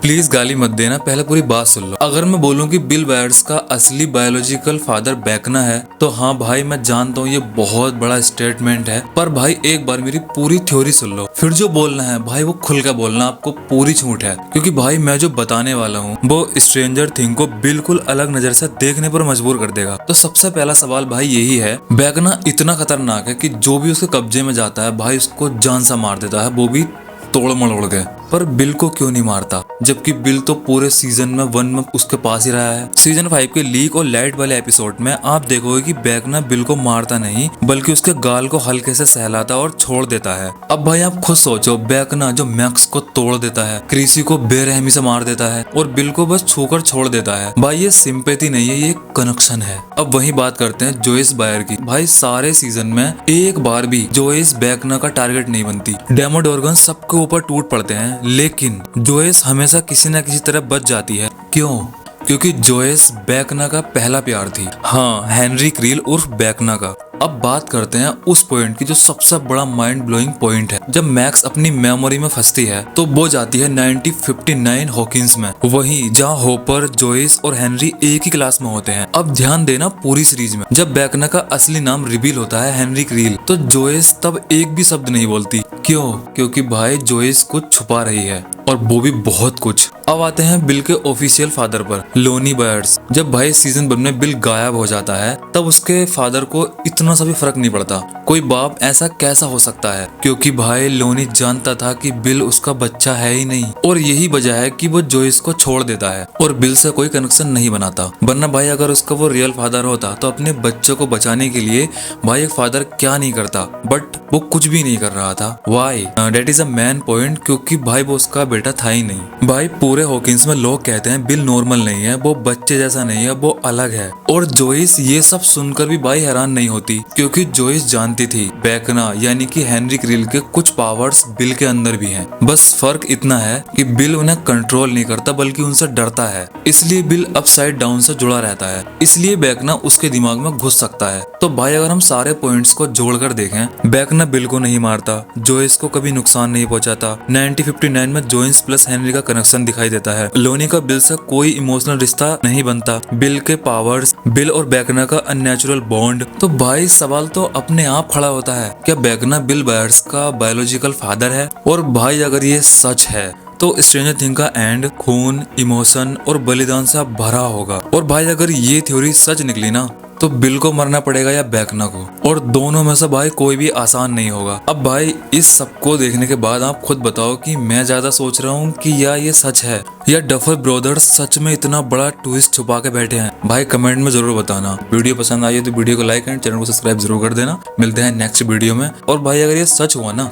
Please गाली मत देना, पहले पूरी बात सुन लो। अगर मैं बोलूं कि बिल बायर्स का असली बायोलॉजिकल फादर बेकना है तो हाँ भाई मैं जानता हूँ ये बहुत बड़ा स्टेटमेंट है, पर भाई एक बार मेरी पूरी थ्योरी सुन लो, फिर जो बोलना है भाई वो खुल कर बोलना, आपको पूरी छूट है। क्योंकि भाई मैं जो बताने वाला हूँ वो स्ट्रेंजर थिंग को बिल्कुल अलग नजर से देखने पर मजबूर कर देगा। तो सबसे पहला सवाल भाई यही है, बेकना इतना खतरनाक है कि जो भी उसके कब्जे में जाता है भाई उसको जान सा मार देता है, वो भी तोड़ मरोड़ के। पर बिल को क्यों नहीं मारता, जबकि बिल तो पूरे सीजन में 1 में उसके पास ही रहा है। सीजन 5 के लीक और लाइट वाले एपिसोड में आप देखोगे कि बेकना बिल को मारता नहीं बल्कि उसके गाल को हल्के से सहलाता और छोड़ देता है। अब भाई आप खुद सोचो, बेकना जो मैक्स को तोड़ देता है, क्रिसी को बेरहमी से मार देता है और बिल को बस छूकर छोड़ देता है, भाई ये सिंपैथी नहीं है, ये कनेक्शन है। अब वही बात करते हैं जोइस बायर की। भाई सारे सीजन में एक बार भी जोइस बेकना का टारगेट नहीं बनती। डेमोडोर्गन सबके ऊपर टूट पड़ते हैं लेकिन जोइस हमेशा किसी न किसी तरह बच जाती है। क्यों? क्योंकि जोइस बेकना का पहला प्यार थी। हाँ, हेनरी क्रील उर्फ बेकना का। अब बात करते हैं उस पॉइंट की जो सबसे बड़ा माइंड ब्लोइंग पॉइंट है। जब मैक्स अपनी मेमोरी में फंसती है तो वो जाती है 1959 हॉकिंस में, वहीं जहाँ होपर, जोइस और हेनरी एक ही क्लास में होते हैं। अब ध्यान देना पूरी सीरीज में जब बेकना का असली नाम रिवील होता है हेनरी क्रील, तो जोइस तब एक भी शब्द नहीं बोलती। क्यों? क्योंकि भाई जोइस कुछ छुपा रही है और वो भी बहुत कुछ। अब आते हैं बिल के ऑफिशियल फादर पर, लोनी बायर्स। जब भाई सीजन 1 में बिल गायब हो जाता है तब उसके फादर को इतना सा भी फर्क नहीं पड़ता। कोई बाप ऐसा कैसा हो सकता है? क्योंकि भाई लोनी जानता था कि बिल उसका बच्चा है ही नहीं और यही वजह है कि वो जोइस को छोड़ देता है और बिल से कोई कनेक्शन नहीं बनाता। वरना भाई अगर उसका वो रियल फादर होता तो अपने बच्चों को बचाने के लिए भाई एक फादर क्या नहीं करता, बट वो कुछ भी नहीं कर रहा था। Why? That is a main point, क्योंकि भाई वो उसका बेटा था ही नहीं। भाई पूरे हॉकिंस में लोग कहते हैं बिल नॉर्मल नहीं है, वो बच्चे जैसा नहीं है, वो अलग है। और जोइस ये सब सुनकर भी भाई हैरान नहीं होती, क्योंकि जोइस जानती थी बेकना यानी कि हेनरी क्रील के कुछ पावर्स बिल के अंदर भी हैं। बस फर्क इतना है कि बिल उन्हें कंट्रोल नहीं करता बल्कि उनसे डरता है, इसलिए बिल अपसाइड डाउन से जुड़ा रहता है, इसलिए बेकना उसके दिमाग में घुस सकता है। तो भाई अगर हम सारे पॉइंट्स को जोड़कर देखें, बेकना बिल को नहीं मारता, जोइस को कभी नुकसान नहीं पहुंचाता, 1959 में जोइस प्लस हेनरी का कनेक्शन दिखाई देता है, लोनी का बिल से कोई इमोशनल रिश्ता नहीं बनता, बिल के पावर्स, बिल और बेकना का अननेचुरल बॉन्ड। तो भाई सवाल तो अपने आप खड़ा होता है, क्या बेकना बिल बायर्स का बायोलॉजिकल फादर है? और भाई अगर ये सच है तो स्ट्रेंजर थिंग का एंड खून, इमोशन और बलिदान से भरा होगा। और भाई अगर ये थ्योरी सच निकली ना तो बिल को मरना पड़ेगा या बेकना को, और दोनों में से भाई कोई भी आसान नहीं होगा। अब भाई इस सबको देखने के बाद आप खुद बताओ कि मैं ज्यादा सोच रहा हूँ कि या ये सच है या डफर ब्रदर्स सच में इतना बड़ा ट्विस्ट छुपा के बैठे हैं। भाई कमेंट में जरूर बताना। वीडियो पसंद आई है तो वीडियो को लाइक एंड चैनल को सब्सक्राइब जरूर कर देना। मिलते हैं नेक्स्ट वीडियो में। और भाई अगर ये सच हुआ ना